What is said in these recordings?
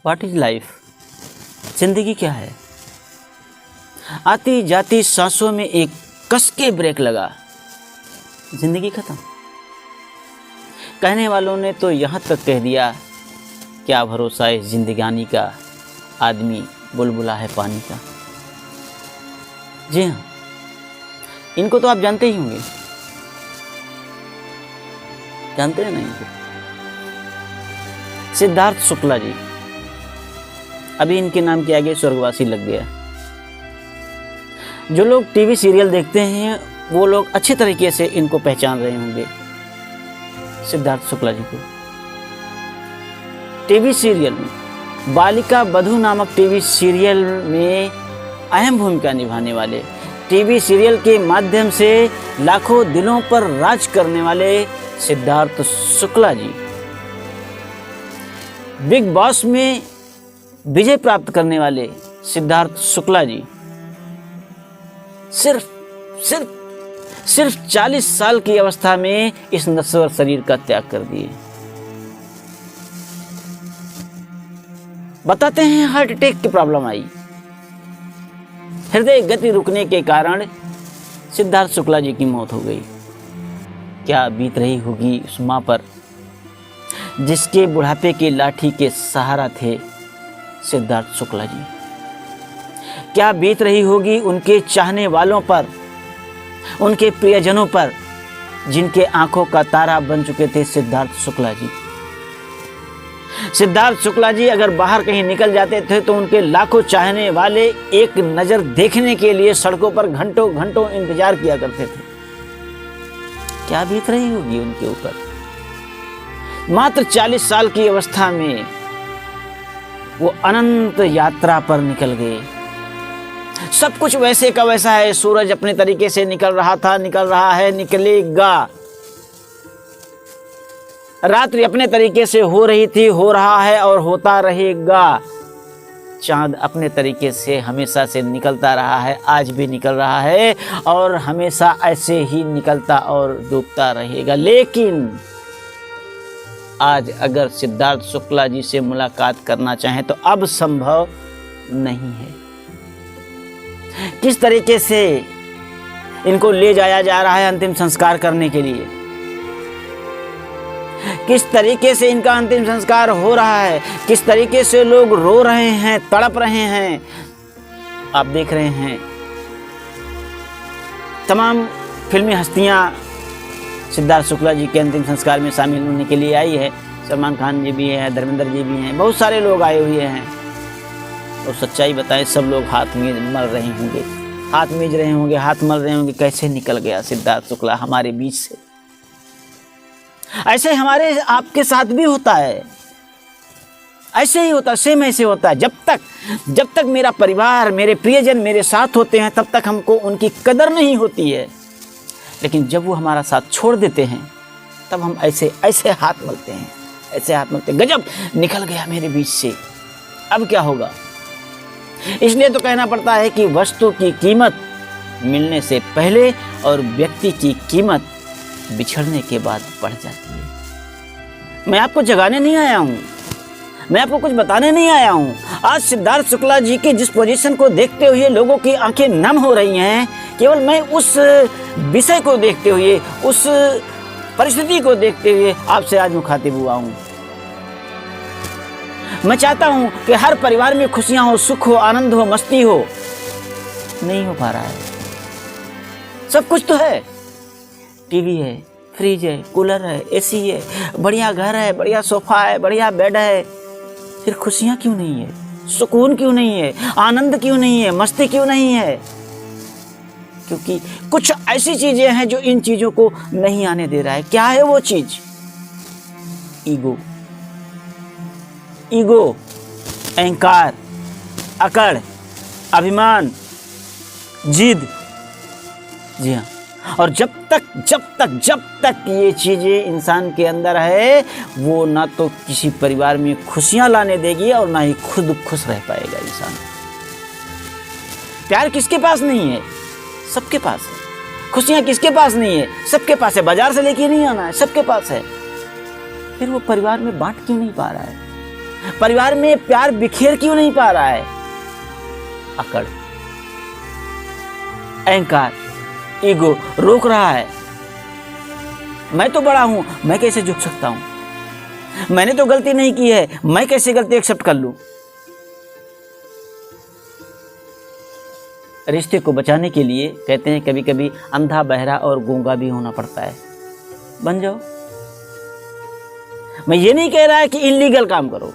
What is life? जिंदगी क्या है? आती जाती सांसों में एक कस के ब्रेक लगा, जिंदगी खत्म। कहने वालों ने तो यहाँ तक कह दिया, क्या भरोसा इस जिंदगानी का, आदमी बुलबुला है पानी का। जी हाँ, इनको तो आप जानते ही होंगे, जानते हैं ना इनको? सिद्धार्थ शुक्ला जी। अभी इनके नाम के आगे स्वर्गवासी लग गया। जो लोग टीवी सीरियल देखते हैं वो लोग अच्छे तरीके से इनको पहचान रहे होंगे, सिद्धार्थ शुक्ला जी को। टीवी सीरियल में बालिका बधू नामक टीवी सीरियल में अहम भूमिका निभाने वाले, टीवी सीरियल के माध्यम से लाखों दिलों पर राज करने वाले सिद्धार्थ शुक्ला जी। बिग बॉस में विजय प्राप्त करने वाले सिद्धार्थ शुक्ला जी सिर्फ 40 साल की अवस्था में इस नश्वर शरीर का त्याग कर दिए। बताते हैं हार्ट अटैक की प्रॉब्लम आई, हृदय गति रुकने के कारण सिद्धार्थ शुक्ला जी की मौत हो गई। क्या बीत रही होगी उस मां पर जिसके बुढ़ापे की लाठी के सहारा थे सिद्धार्थ शुक्ला जी। क्या बीत रही होगी उनके चाहने वालों पर, उनके प्रियजनों पर, जिनके आंखों का तारा बन चुके थे सिद्धार्थ शुक्ला जी। सिद्धार्थ शुक्ला जी अगर बाहर कहीं निकल जाते थे तो उनके लाखों चाहने वाले एक नजर देखने के लिए सड़कों पर घंटों घंटों इंतजार किया करते थे। क्या बीत रही होगी उनके ऊपर। मात्र 40 साल की अवस्था में वो अनंत यात्रा पर निकल गए। सब कुछ वैसे का वैसा है, सूरज अपने तरीके से निकल रहा था, निकल रहा है, निकलेगा। रात्रि अपने तरीके से हो रही थी, हो रहा है और होता रहेगा। चांद अपने तरीके से हमेशा से निकलता रहा है, आज भी निकल रहा है और हमेशा ऐसे ही निकलता और डूबता रहेगा। लेकिन आज अगर सिद्धार्थ शुक्ला जी से मुलाकात करना चाहें तो अब संभव नहीं है। किस तरीके से इनको ले जाया जा रहा है अंतिम संस्कार करने के लिए, किस तरीके से इनका अंतिम संस्कार हो रहा है, किस तरीके से लोग रो रहे हैं, तड़प रहे हैं, आप देख रहे हैं। तमाम फिल्मी हस्तियां सिद्धार्थ शुक्ला जी के अंतिम संस्कार में शामिल होने के लिए आई है। सलमान खान जी भी हैं, धर्मेंद्र जी भी हैं, बहुत सारे लोग आए हुए हैं। और सच्चाई बताएं, सब लोग हाथ में मल रहे होंगे, हाथ मीज रहे होंगे, हाथ मल रहे होंगे, कैसे निकल गया सिद्धार्थ शुक्ला हमारे बीच से। ऐसे हमारे आपके साथ भी होता है, ऐसे ही होता, सेम ऐसे होता है। जब तक मेरा परिवार, मेरे प्रियजन मेरे साथ होते हैं तब तक हमको उनकी कदर नहीं होती है। लेकिन जब वो हमारा साथ छोड़ देते हैं तब हम ऐसे ऐसे हाथ मलते हैं, ऐसे हाथ मलते हैं, गजब निकल गया मेरे बीच से, अब क्या होगा। इसलिए तो कहना पड़ता है कि वस्तु की कीमत मिलने से पहले और व्यक्ति की कीमत बिछड़ने के बाद बढ़ जाती है। मैं आपको जगाने नहीं आया हूँ, मैं आपको कुछ बताने नहीं आया हूँ। आज सिद्धार्थ शुक्ला जी की जिस पोजीशन को देखते हुए लोगों की आंखें नम हो रही हैं, केवल मैं उस विषय को देखते हुए, उस परिस्थिति को देखते हुए आपसे आज मुखातिब हुआ हूँ। मैं चाहता हूँ कि हर परिवार में खुशियाँ हो, सुख हो, आनंद हो, मस्ती हो। नहीं हो पा रहा है। सब कुछ तो है, टीवी है, फ्रिज है, कूलर है, एसी है, बढ़िया घर है, बढ़िया सोफा है, बढ़िया बेड है, फिर खुशियाँ क्यों नहीं है, सुकून क्यों नहीं है, आनंद क्यों नहीं है, मस्ती क्यों नहीं है? क्योंकि कुछ ऐसी चीजें हैं जो इन चीजों को नहीं आने दे रहा है। क्या है वो चीज? ईगो, ईगो, अहंकार, अकड़, अभिमान, जिद। जी हाँ, और जब तक ये चीजें इंसान के अंदर है, वो ना तो किसी परिवार में खुशियां लाने देगी और ना ही खुद खुश रह पाएगा इंसान। प्यार किसके पास नहीं है? सबके पास है। खुशियां किसके पास नहीं है? सबके पास है। बाजार से लेके नहीं आना है, सबके पास है। फिर वो परिवार में बांट क्यों नहीं पा रहा है? परिवार में प्यार बिखेर क्यों नहीं पा रहा है? अकड़, अहंकार, ईगो रोक रहा है। मैं तो बड़ा हूं, मैं कैसे झुक सकता हूं? मैंने तो गलती नहीं की है, मैं कैसे गलती एक्सेप्ट कर लूं? रिश्ते को बचाने के लिए कहते हैं कभी कभी अंधा, बहरा और गूंगा भी होना पड़ता है। बन जाओ। मैं ये नहीं कह रहा है कि इलीगल काम करो,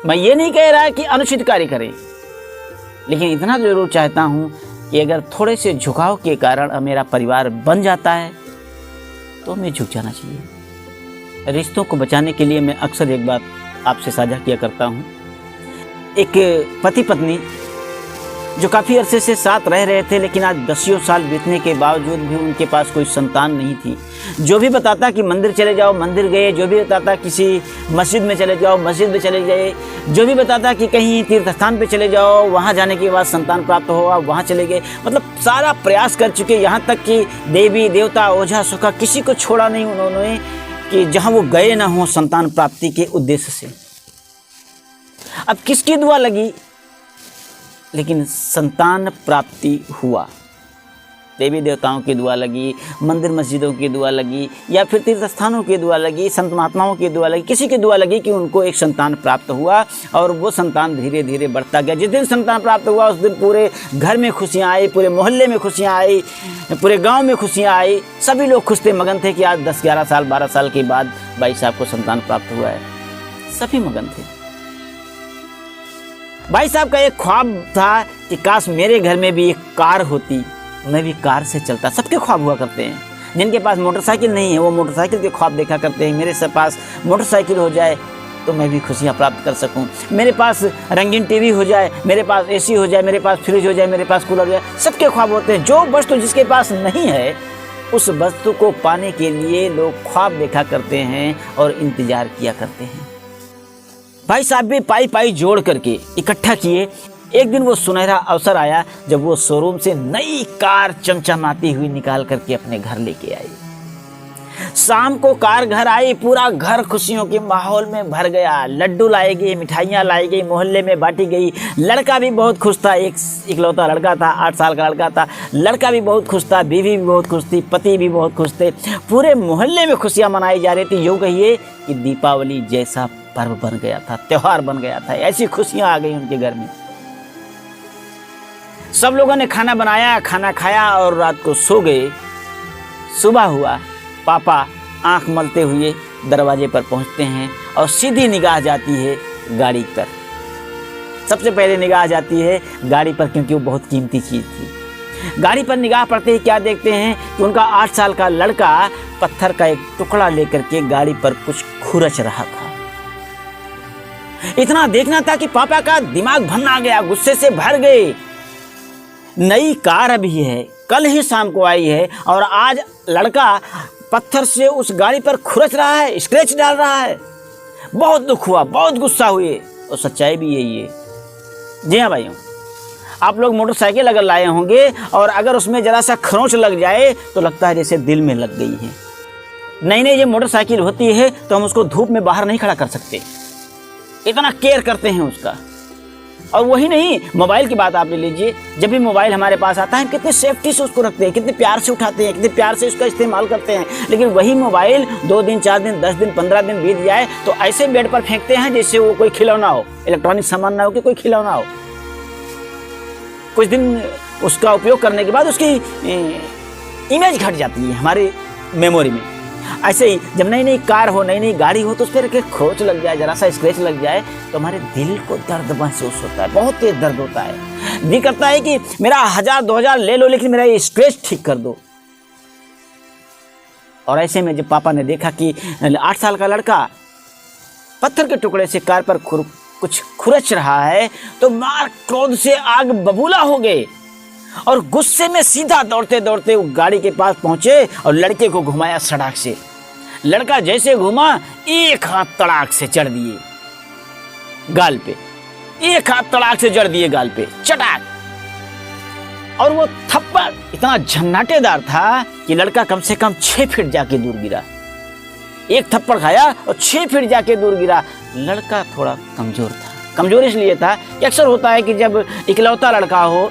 मैं ये नहीं कह रहा है कि अनुचित कार्य करें, लेकिन इतना जरूर चाहता हूं कि अगर थोड़े से झुकाव के कारण मेरा परिवार बन जाता है तो मैं झुक जाना चाहिए। रिश्तों को बचाने के लिए मैं अक्सर एक बात आपसे साझा किया करता हूं। एक पति पत्नी जो काफ़ी अरसे से साथ रह रहे थे, लेकिन आज 10 साल बीतने के बावजूद भी उनके पास कोई संतान नहीं थी। जो भी बताता कि मंदिर चले जाओ, मंदिर गए। जो भी बताता किसी मस्जिद में चले जाओ, मस्जिद में चले गए। जो भी बताता कि कहीं तीर्थ स्थान पे चले जाओ, वहाँ जाने के बाद संतान प्राप्त हो, आप वहाँ चले गए। मतलब सारा प्रयास कर चुके, यहाँ तक कि देवी देवता, ओझा सुखा, किसी को छोड़ा नहीं उन्होंने कि जहाँ वो गए ना हो संतान प्राप्ति के उद्देश्य से। अब किसकी दुआ लगी, लेकिन संतान प्राप्ति हुआ। देवी देवताओं की दुआ लगी, मंदिर मस्जिदों की दुआ लगी, या फिर तीर्थ स्थानों की दुआ लगी, संत महात्माओं की दुआ लगी, किसी की दुआ लगी कि उनको एक संतान प्राप्त हुआ। और वो संतान धीरे धीरे बढ़ता गया। जिस दिन संतान प्राप्त हुआ उस दिन पूरे घर में खुशियाँ आई, पूरे मोहल्ले में खुशियाँ आई, पूरे गाँव में खुशियाँ आई। सभी लोग खुश थे, मगन थे कि आज 10, 11 साल, 12 साल के बाद भाई साहब को संतान प्राप्त हुआ है। सभी मगन थे। भाई साहब का एक ख्वाब था कि काश मेरे घर में भी एक कार होती, मैं भी कार से चलता। सबके ख्वाब हुआ करते हैं। जिनके पास मोटरसाइकिल नहीं है वो मोटरसाइकिल के ख्वाब देखा करते हैं। मेरे पास मोटरसाइकिल हो जाए तो मैं भी खुशियाँ प्राप्त कर सकूं। मेरे पास रंगीन टीवी हो जाए, मेरे पास एसी हो जाए, मेरे पास फ्रिज हो जाए, मेरे पास कूलर हो जाए। सबके ख्वाब होते हैं। जो वस्तु जिसके पास नहीं है उस वस्तु को पाने के लिए लोग ख्वाब देखा करते हैं और इंतजार किया करते हैं। भाई साहब भी पाई पाई जोड़ करके इकट्ठा किए। एक दिन वो सुनहरा अवसर आया जब वो शोरूम से नई कार चमचमाती हुई निकाल करके अपने घर लेके आई। शाम को कार घर आई, पूरा घर खुशियों के माहौल में भर गया। लड्डू लाई गई, मिठाइयाँ लाई गई, मोहल्ले में बांटी गई। लड़का भी बहुत खुश था, एक इकलौता लड़का था, 8 साल का लड़का था। लड़का भी बहुत खुश था, बीवी भी बहुत खुश थी, पति भी बहुत खुश थे। पूरे मोहल्ले में खुशियाँ मनाई जा रही थी। यूँ कहिए कि दीपावली जैसा पर्व बन गया था, त्योहार बन गया था। ऐसी खुशियाँ आ गई उनके घर में। सब लोगों ने खाना बनाया, खाना खाया और रात को सो गए। सुबह हुआ, पापा आंख मलते हुए दरवाजे पर पहुंचते हैं और सीधी निगाह जाती है गाड़ी पर। सबसे पहले निगाह जाती है गाड़ी पर, क्योंकि वो बहुत कीमती चीज़ थी। गाड़ी पर निगाह पड़ते ही क्या देखते हैं कि उनका 8 साल का लड़का पत्थर का एक टुकड़ा लेकर के गाड़ी पर कुछ खुरच रहा था। इतना देखना था कि पापा का दिमाग भरना गया, गुस्से से भर गए। नई कार अभी है, कल ही शाम को आई है और आज लड़का पत्थर से उस गाड़ी पर खुरच रहा है, स्क्रैच डाल रहा है। बहुत दुख हुआ, बहुत गुस्सा हुए। और सच्चाई भी यही है। जी हाँ भाइयों, आप लोग मोटरसाइकिल अगर लाए होंगे और अगर उसमें जरा सा खरोंच लग जाए तो लगता है जैसे दिल में लग गई है। नई नई ये मोटरसाइकिल होती है तो हम उसको धूप में बाहर नहीं खड़ा कर सकते, इतना केयर करते हैं उसका। और वही नहीं, मोबाइल की बात आप ले लीजिए। जब भी मोबाइल हमारे पास आता है हम कितने सेफ्टी से उसको रखते हैं, कितने प्यार से उठाते हैं, कितने प्यार से उसका इस्तेमाल करते हैं। लेकिन वही मोबाइल 2 दिन, 4 दिन, 10 दिन, 15 दिन बीत जाए तो ऐसे बेड पर फेंकते हैं जैसे वो कोई खिलौना हो, इलेक्ट्रॉनिक सामान ना हो कि कोई खिलौना हो। कुछ दिन उसका उपयोग करने के बाद उसकी इमेज घट जाती है हमारी मेमोरी में। ऐसे ही जब नई नई कार हो, नई नई गाड़ी हो तो उस पर खरोंच लग जाए, जरा सा स्क्रैच लग जाए तो हमारे दिल को दर्द महसूस होता है, बहुत तेज दर्द होता है। जी करता है कि मेरा 1000-2000 ले लो लेकिन मेरा ये स्क्रैच ठीक कर दो। और ऐसे में जब पापा ने देखा कि 8 साल का लड़का पत्थर के टुकड़े से कार पर कुछ खुरच रहा है तो मार क्रोध से आग बबूला हो गए और गुस्से में सीधा दौड़ते दौड़ते वो गाड़ी के पास पहुंचे और लड़के को घुमाया सड़क से। लड़का जैसे घुमा, एक हाथ तड़ाक से चढ़ दिए गाल पे, एक हाथ तड़ाक से जड़ दिए गाल पे, चटाक। और वो थप्पड़ इतना झन्नाटेदार था कि लड़का कम से कम 6 फीट जाके दूर गिरा। एक थप्पड़ खाया और 6 फीट जाके दूर गिरा। लड़का थोड़ा कमजोर था। कमजोर इसलिए था कि अक्सर होता है कि जब इकलौता लड़का हो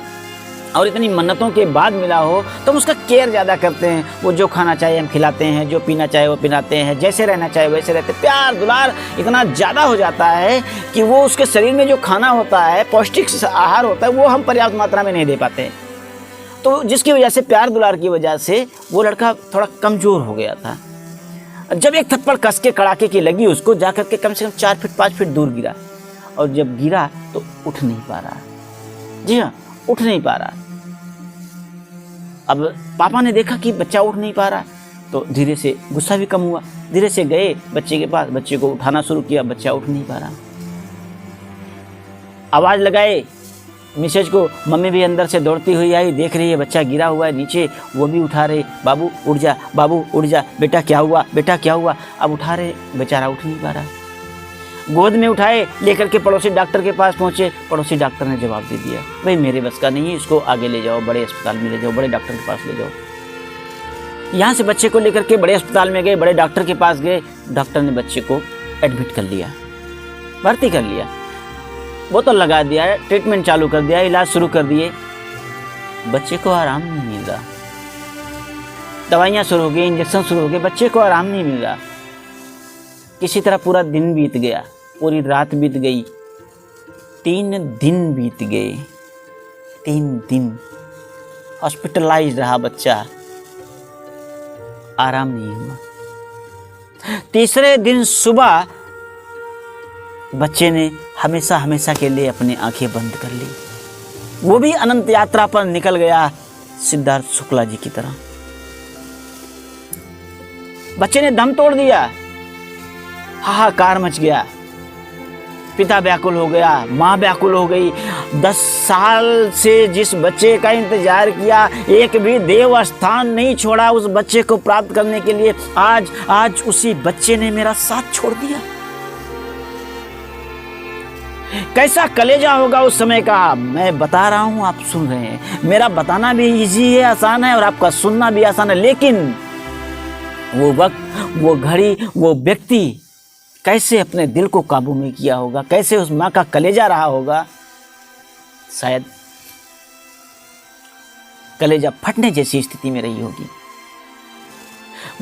और इतनी मन्नतों के बाद मिला हो तो हम उसका केयर ज़्यादा करते हैं। वो जो खाना चाहे हम खिलाते हैं, जो पीना चाहे वो पिलाते हैं, जैसे रहना चाहे वैसे रहते हैं। प्यार दुलार इतना ज़्यादा हो जाता है कि वो उसके शरीर में जो खाना होता है, पौष्टिक आहार होता है, वो हम पर्याप्त मात्रा में नहीं दे पाते। तो जिसकी वजह से, प्यार दुलार की वजह से वो लड़का थोड़ा कमज़ोर हो गया था। जब एक थप्पड़ कस के कड़ाके की लगी उसको, जा कर के कम से कम 4 फीट 5 फीट दूर गिरा। और जब गिरा तो उठ नहीं पा रहा। जी हाँ, उठ नहीं पा रहा। अब पापा ने देखा कि बच्चा उठ नहीं पा रहा, तो धीरे से गुस्सा भी कम हुआ। धीरे से गए बच्चे के पास, बच्चे को उठाना शुरू किया। बच्चा उठ नहीं पा रहा। आवाज़ लगाए मिसेज को, मम्मी भी अंदर से दौड़ती हुई आई, देख रही है बच्चा गिरा हुआ है नीचे। वो भी उठा रहे, बाबू उठ जा, बाबू उठ जा, बेटा क्या हुआ, बेटा क्या हुआ। अब उठा रहे, बेचारा उठ नहीं पा रहा। गोद में उठाए, लेकर के पड़ोसी डॉक्टर के पास पहुंचे। पड़ोसी डॉक्टर ने जवाब दे दिया, भाई मेरे बस का नहीं है, इसको आगे ले जाओ, बड़े अस्पताल में ले जाओ, बड़े डॉक्टर के पास ले जाओ। यहाँ से बच्चे को लेकर के बड़े अस्पताल में गए, बड़े डॉक्टर के पास गए। डॉक्टर ने बच्चे को एडमिट कर लिया, भर्ती कर लिया, बोतल लगा दिया है, ट्रीटमेंट चालू कर दिया, इलाज शुरू कर दिए। बच्चे को आराम नहीं मिल रहा। दवाइयाँ शुरू हो गई, इंजेक्शन शुरू हो गए, बच्चे को आराम नहीं मिल रहा। किसी तरह पूरा दिन बीत गया, पूरी रात बीत गई, 3 दिन बीत गए। 3 दिन हॉस्पिटलाइज रहा बच्चा, आराम नहीं हुआ। तीसरे दिन सुबह बच्चे ने हमेशा हमेशा के लिए अपनी आंखें बंद कर ली। वो भी अनंत यात्रा पर निकल गया, सिद्धार्थ शुक्ला जी की तरह। बच्चे ने दम तोड़ दिया, हाहाकार मच गया। पिता व्याकुल हो गया, माँ व्याकुल हो गई। 10 साल से जिस बच्चे का इंतजार किया, एक भी देव स्थान नहीं छोड़ा उस बच्चे को प्राप्त करने के लिए, आज उसी बच्चे ने मेरा साथ छोड़ दिया। कैसा कलेजा होगा उस समय का, मैं बता रहा हूं, आप सुन रहे हैं। मेरा बताना भी इजी है, आसान है, और आपका सुनना भी आसान है। लेकिन वो वक्त, वो घड़ी, वो व्यक्ति कैसे अपने दिल को काबू में किया होगा, कैसे उस माँ का कलेजा रहा होगा, शायद कलेजा फटने जैसी स्थिति में रही होगी।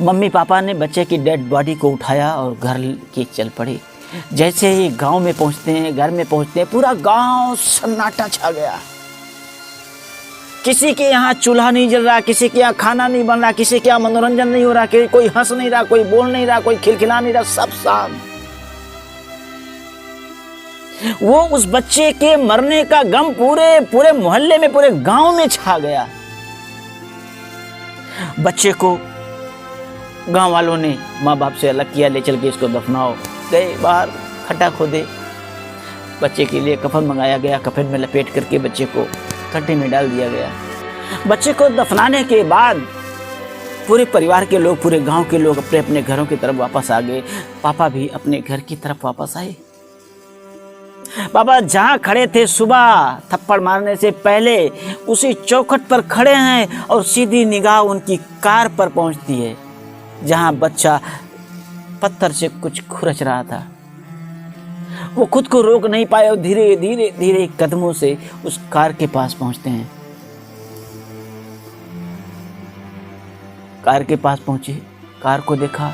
मम्मी पापा ने बच्चे की डेड बॉडी को उठाया और घर के चल पड़े। जैसे ही गांव में पहुंचते हैं, घर में पहुंचते हैं, पूरा गांव सन्नाटा छा गया। किसी के यहाँ चूल्हा नहीं जल रहा, किसी के यहाँ खाना नहीं बन रहा, किसी के यहाँ मनोरंजन नहीं हो रहा, कोई हंस नहीं रहा, कोई बोल नहीं रहा, कोई खिलखिला नहीं रहा, सब शांत। वो उस बच्चे के मरने का गम पूरे मोहल्ले में, पूरे गांव में छा गया। बच्चे को गांव वालों ने माँ बाप से अलग किया, ले चल के इसको दफनाओ। गए बाहर, खड्डा खोदे, बच्चे के लिए कफन मंगाया गया, कफन में लपेट करके बच्चे को खड्डे में डाल दिया गया। बच्चे को दफनाने के बाद पूरे परिवार के लोग, पूरे गांव के लोग अपने अपने घरों की तरफ वापस आ गए। पापा भी अपने घर की तरफ वापस आए। पापा जहाँ खड़े थे सुबह थप्पड़ मारने से पहले, उसी चौखट पर खड़े हैं और सीधी निगाह उनकी कार पर पहुंचती है, जहाँ बच्चा पत्थर से कुछ खुरच रहा था। वो खुद को रोक नहीं पाए और धीरे धीरे धीरे कदमों से उस कार के पास पहुंचते हैं। कार के पास पहुंचे, कार को देखा,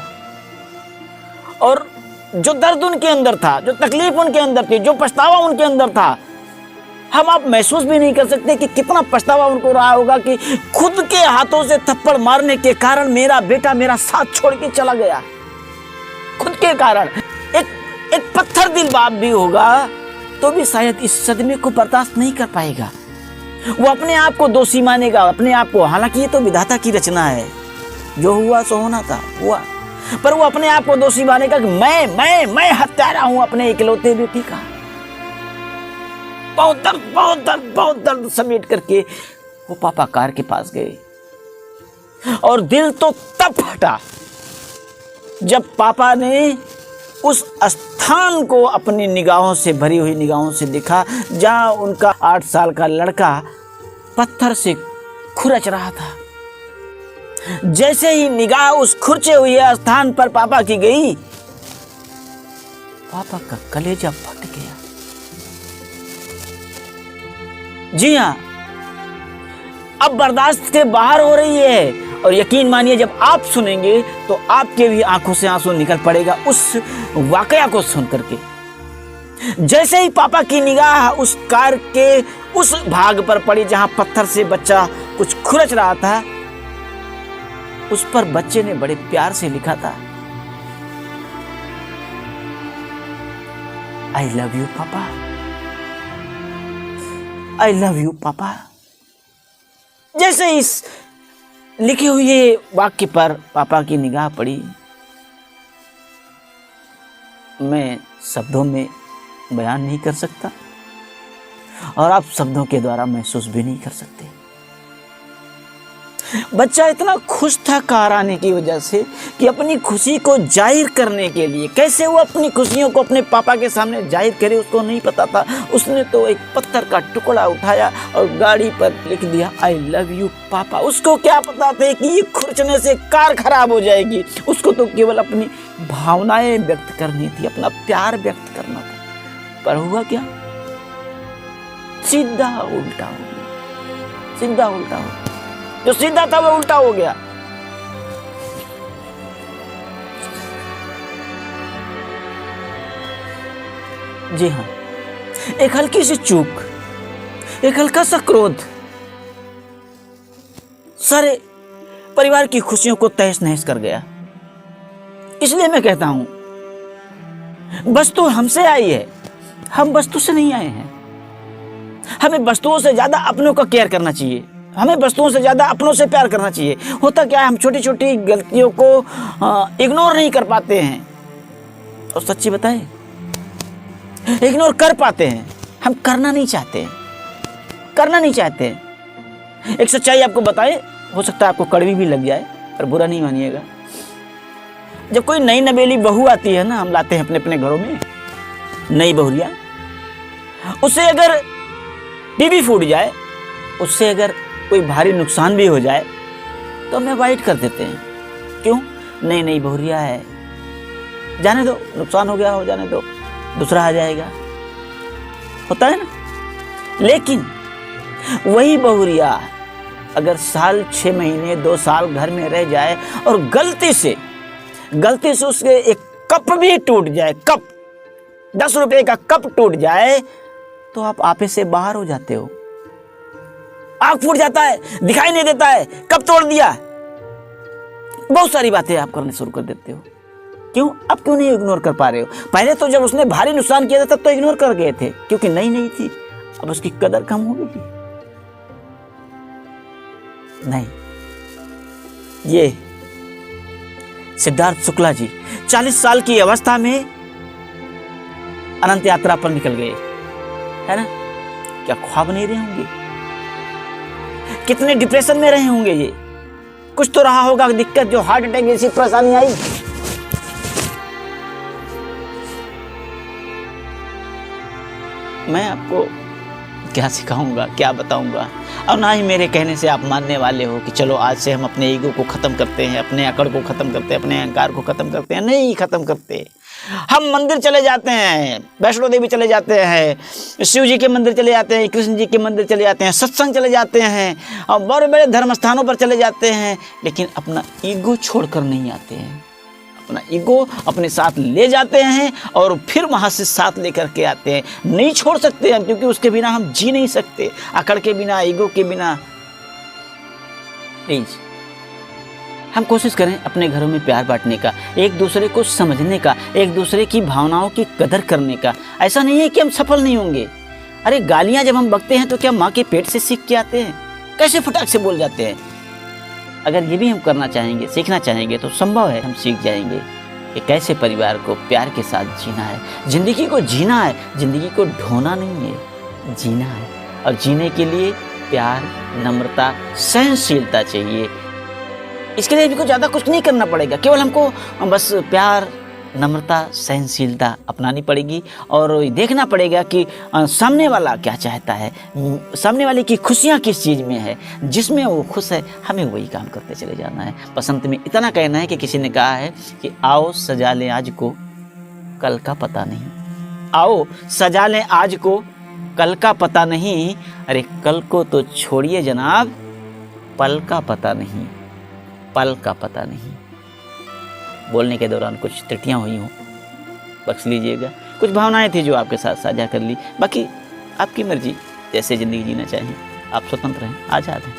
और जो दर्द उनके अंदर था, जो तकलीफ उनके अंदर थी, जो पछतावा उनके अंदर था, हम आप महसूस भी नहीं कर सकते कि कितना पछतावा उनको रहा होगा कि खुद के हाथों से थप्पड़ मारने के कारण मेरा बेटा मेरा साथ छोड़ के चला गया। खुद के कारण एक पत्थर दिल बाप भी होगा तो भी शायद इस सदमे को बर्दाश्त नहीं कर पाएगा। वो अपने आप को दोषी मानेगा, अपने आप को, हालांकि ये तो विधाता की रचना है, जो हुआ सो होना था हुआ, पर वो अपने आप को दोषी मानेगा कि मैं हत्यारा हूं अपने इकलौते बेटे का। बहुत दर्द समेट करके वो पापा कार के पास गए, और दिल तो तब फटा जब पापा ने उस स्थान को अपनी निगाहों से, भरी हुई निगाहों से देखा, जहां उनका 8 साल का लड़का पत्थर से खुरच रहा था। जैसे ही निगाह उस खुरचे हुए स्थान पर पापा की गई, पापा का कलेजा फट गया। जी हाँ, अब बर्दाश्त के बाहर हो रही है। और यकीन मानिए, जब आप सुनेंगे तो आपके भी आंखों से आंसू निकल पड़ेगा उस वाकया को सुन करके। जैसे ही पापा की निगाह उस कार के उस भाग पर पड़ी जहां पत्थर से बच्चा कुछ खुरच रहा था, उस पर बच्चे ने बड़े प्यार से लिखा था, आई लव यू पापा, आई लव यू पापा। जैसे इस लिखे हुए वाक्य पर पापा की निगाह पड़ी, मैं शब्दों में बयान नहीं कर सकता और आप शब्दों के द्वारा महसूस भी नहीं कर सकते। बच्चा इतना खुश था कार आने की वजह से कि अपनी खुशी को जाहिर करने के लिए कैसे वो अपनी खुशियों को अपने पापा के सामने जाहिर करे उसको नहीं पता था। उसने तो एक पत्थर का टुकड़ा उठाया और गाड़ी पर लिख दिया, आई लव यू पापा। उसको क्या पता था कि ये खुरचने से कार खराब हो जाएगी। उसको तो केवल अपनी भावनाएं व्यक्त करनी थी, अपना प्यार व्यक्त करना था। पर हुआ क्या? सीधा उल्टा हो गया, सीधा उल्टा हो गया। जो सीधा था वो उल्टा हो गया। जी हाँ, एक हल्की सी चूक, एक हल्का सा क्रोध सारे परिवार की खुशियों को तहस नहस कर गया। इसलिए मैं कहता हूं, वस्तु हमसे आई है, हम वस्तु से नहीं आए हैं। हमें वस्तुओं से ज्यादा अपनों का केयर करना चाहिए, हमें वस्तुओं से ज्यादा अपनों से प्यार करना चाहिए। होता क्या है, हम छोटी छोटी गलतियों को इग्नोर नहीं कर पाते हैं। और सच्ची बताएं, इग्नोर कर पाते हैं, हम करना नहीं चाहते, करना नहीं चाहते। एक सच्चाई आपको बताएं, हो सकता है आपको कड़वी भी लग जाए, पर बुरा नहीं मानिएगा। जब कोई नई नवेली बहू आती है ना, हम लाते हैं अपने अपने घरों में नई बहुरिया, उससे अगर टीवी फूट जाए, उससे अगर कोई भारी नुकसान भी हो जाए तो हमें अवॉइड कर देते हैं। क्यों? नई नई बहुरिया है, जाने दो, नुकसान हो गया हो जाने दो, दूसरा आ जाएगा, होता है ना। लेकिन वही बहुरिया अगर साल 6 महीने 2 साल घर में रह जाए और गलती से उसके एक कप भी टूट जाए, कप 10 रुपए का कप टूट जाए, तो आप आपे से बाहर हो जाते हो। आग फूट जाता है, दिखाई नहीं देता है, कब तोड़ दिया, बहुत सारी बातें आप करने शुरू कर देते हो। क्यों? अब क्यों नहीं इग्नोर कर पा रहे हो? पहले तो जब उसने भारी नुकसान किया था तब तो इग्नोर कर गए थे, क्योंकि नई नई थी, अब उसकी कदर कम हो गई। नहीं, ये सिद्धार्थ शुक्ला जी 40 साल की अवस्था में अनंत यात्रा पर निकल गए, है ना। क्या ख्वाब नहीं रहे होंगे? कितने डिप्रेशन में रहे होंगे ये। कुछ तो रहा होगा दिक्कत, जो हार्ट अटैक जैसी परेशानी आई। मैं आपको क्या सिखाऊंगा, क्या बताऊंगा, और ना ही मेरे कहने से आप मानने वाले हो कि चलो आज से हम अपने ईगो को खत्म करते हैं, अपने अकड़ को खत्म करते हैं, अपने अहंकार को खत्म करते हैं। नहीं खत्म करते। हम मंदिर चले जाते हैं, वैष्णो देवी चले जाते हैं, शिव जी के मंदिर चले जाते हैं, कृष्ण जी के मंदिर चले जाते हैं, सत्संग चले जाते हैं और बड़े बड़े धर्म स्थानों पर चले जाते हैं, लेकिन अपना ईगो छोड़कर नहीं आते हैं। अपना ईगो अपने साथ ले जाते हैं और फिर वहाँ से साथ लेकर के आते हैं। नहीं छोड़ सकते हम, क्योंकि उसके बिना हम जी नहीं सकते, अकड़ के बिना, ईगो के बिना। प्लीज हम कोशिश करें अपने घरों में प्यार बांटने का, एक दूसरे को समझने का, एक दूसरे की भावनाओं की कदर करने का। ऐसा नहीं है कि हम सफल नहीं होंगे। अरे गालियां जब हम बकते हैं तो क्या माँ के पेट से सीख के आते हैं? कैसे फटाक से बोल जाते हैं। अगर ये भी हम करना चाहेंगे, सीखना चाहेंगे तो संभव है, हम सीख जाएंगे कि कैसे परिवार को प्यार के साथ जीना है। जिंदगी को जीना है, जिंदगी को ढोना नहीं है, जीना है। और जीने के लिए प्यार, नम्रता, सहनशीलता चाहिए। इसके लिए भी कुछ ज़्यादा कुछ नहीं करना पड़ेगा, केवल हमको बस प्यार, नम्रता, सहनशीलता अपनानी पड़ेगी और देखना पड़ेगा कि सामने वाला क्या चाहता है, सामने वाले की खुशियाँ किस चीज़ में है, जिसमें वो खुश है हमें वही काम करते चले जाना है। बसंत में इतना कहना है कि किसी ने कहा है कि आओ सजा लें आज को, कल का पता नहीं। आओ सजा लें आज को, कल का पता नहीं। अरे कल को तो छोड़िए जनाब, पल का पता नहीं, पल का पता नहीं। बोलने के दौरान कुछ त्रुटियां हुई हों, बख्श लीजिएगा। कुछ भावनाएं थी जो आपके साथ साझा कर ली, बाकी आपकी मर्जी, जैसे ज़िंदगी जीना चाहें आप स्वतंत्र हैं, आज़ाद हैं।